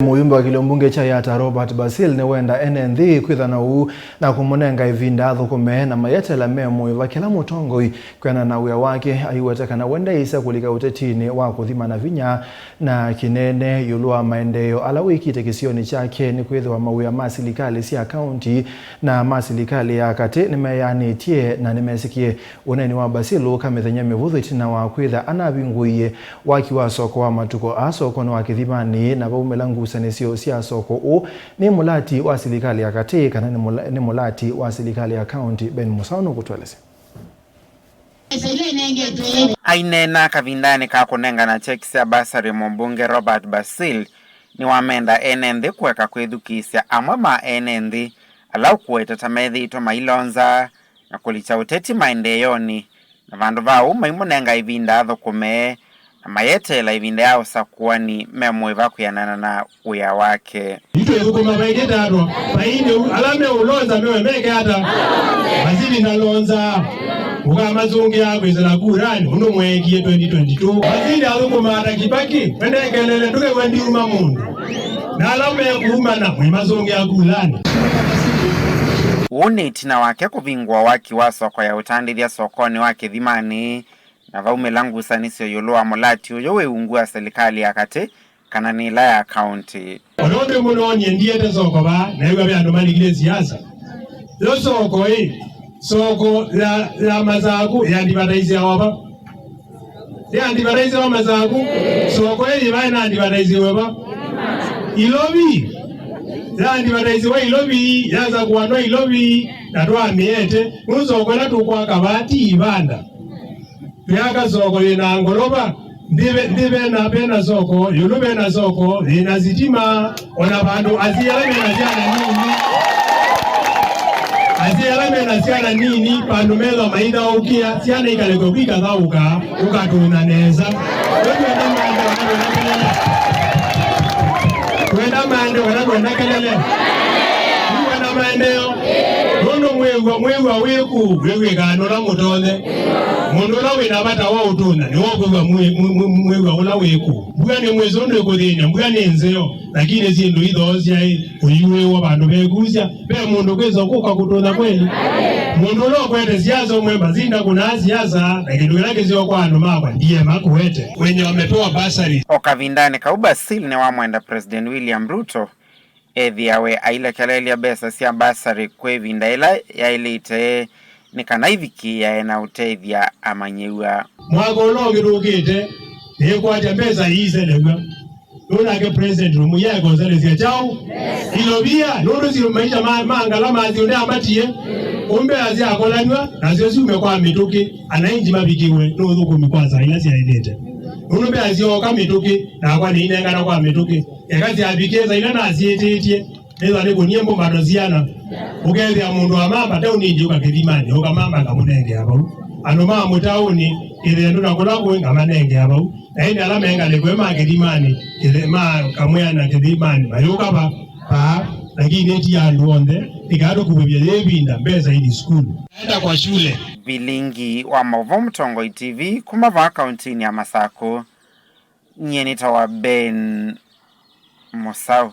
Muyumbe wa kilombunge cha Yatta Robert Basil niwenda enenthi kwitha na kumunenga ivinda athukume na mayeteela muiva kila Mutongoi kwianana wia wake aiweta kana Ndeisa kulika utetini wa Kuthimana Vinya na kineene yiulu wa maendeeo ala wikite kisioni kyake nikwitha mawia ma silikali sia kaunti na ma silikali ya kati nimeyaanitie na nimesikie uneni wa Basilu kamithenya mivuthu itina wa kwitha anabinguiye waki wa soko wa matuko asoko na wakithimani na baumela ngusanisio sia soko u ni mulati wa silikali ya kati kana ni mulati wa silikali ya kaunti Ben Musauno kutweleze ainena kavindani ka kunenga na chekisia basari mbunge Robert Basil ni wamenda enenthi kuweka kwithukisya amwe ma enenthi alau kuweta tamethitwa mailonza na kulicha uteti maendeeoni na vandu vau maimunenga ivinda athukume na mayeteela ivinda yao sakuani muiva kwianana na wia wake. Ito athukuma vaigeta atwa paine alame ulonza mewe meke hata mazili na lonza uka mazungi yako izela kurani uno mwekie 2022 mazili athukuma hata kibaki wendekelele tuke wendi uma mundu na alame kuumana mwe mazungi yako ulani unitina wake kuvingwa waki wa soko ya utandithia sokoni wa Kuthimani na vaumela ngusanisio yiulu wa mulati uyo weungua silikali ya kati kana nila ya kaunti. Onondo munonye ndiete soko ba na iwa byandu malikile siasa. Lo soko soko la mazaku yandibadaizi awaba. Yandibadaizi wa mazaku soko baina yandibadaizi waba. Ilobi yandibadaizi wa ilobi yaza kuwanwa ilobi na twa miete musoko la tukwa kabati ivanda. Yaka soko lina ngoloba ndibe na pena soko yulube na soko lina zitima ona bandu aziyalame na siana nini pandu melo maida ukia siana ikaleko kwika thauka ukatuna neza kwenda maendeeo kwenda kelele kwenda maendeeo nono mwegwa wiku wegano la mutone mundu la wina bata wa utuna ni wogwa mwegwa ula wiku bwa ni mwezo ndo kuthenya bwa ni nzeo lakini zindu itho cia uyiwe wa bandu begusya be mundu kwezo kuka kutuna kweli mundu lo kwete siasa mwemba zinda kuna siasa lakini lake sio kwa andu makwa ndiye makuwete wenye wamepewa basari okavindani ka Basil ne wa mwenda President William Ruto ethiawe ailekelelya besa cia basari kwivinda ila yailite ni kana iviki ya ena utethia amanyeua mwako longi rukite ni kwacha besa iselegwa nuna ke president rumuyego zelezia chao ilobia nuru ziro maisha mangala mazi unde amatie umbe azi akolanywa nazio si umekwa mituki anainji mabikiwe n'uthukumi kwanza ila sia ilete nunu azi oka mituki na kwa ni inenga na kwa mituki ekazi abikeza ila na asietetie neza ni kunyembo madoziana ukethia mundu wa mamba tauni uka Kuthimani uka mamba kamunenge abau anoma mutauni ile ndo nakolaku ngamanenge abau na ine alama enga lekwe ma Kuthimani ile ma kamwe na Kuthimani bayuka pa lakini eti ya luonde ikado kubebya levinda mbeza ili school naenda kwa shule bilingi wa Mutongoi TV kumava kaunti ya Masako nyeni tawa Ben Musau.